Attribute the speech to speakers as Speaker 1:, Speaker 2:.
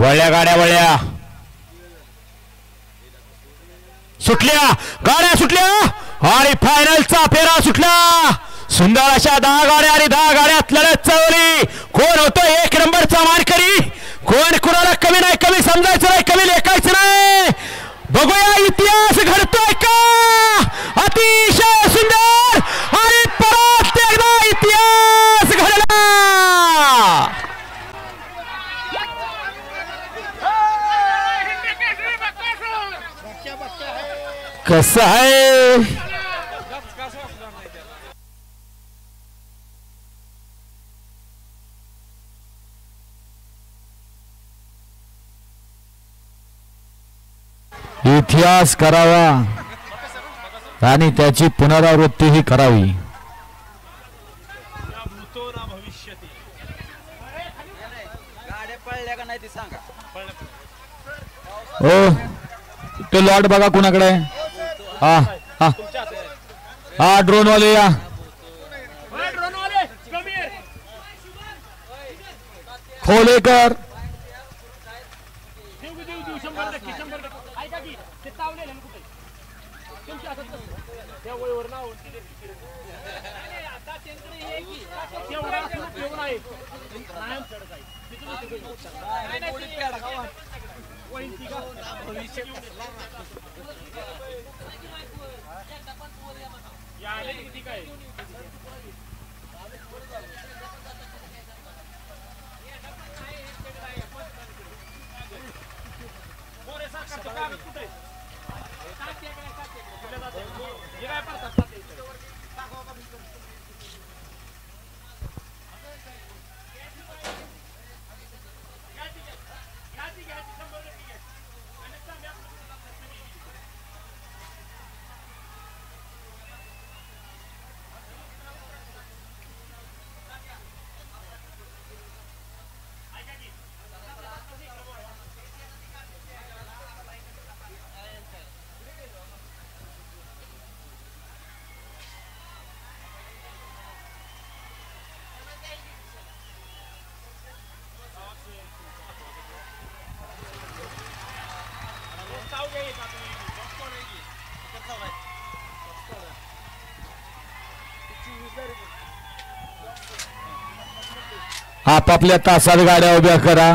Speaker 1: वळल्या गाड्या वळल्या सुटल्या गाड्या सुटल्या आणि फायनलचा फेरा सुटला. सुंदर अशा 10 गाड्या आणि 10 गाड्यात लढत चालली. कोण होतो 1 नंबरचा मानकरी, कोण कुणाला कमी नाही, कमी समजायचं नाही, कमी लेखायचं नाही. बघूया इतिहास घडतोय का. अतिशय सुंदर आणि परत एकदा इतिहास घडला. कसं आहे इतिहास करावा आणि त्याची पुनरावृत्तीही करावी. ओ ते लॉट बघा कुणाकडे. हा हा हा ड्रोन वाले या. खोलेकर आपापल्या तासात गाड्या उभ्या करा.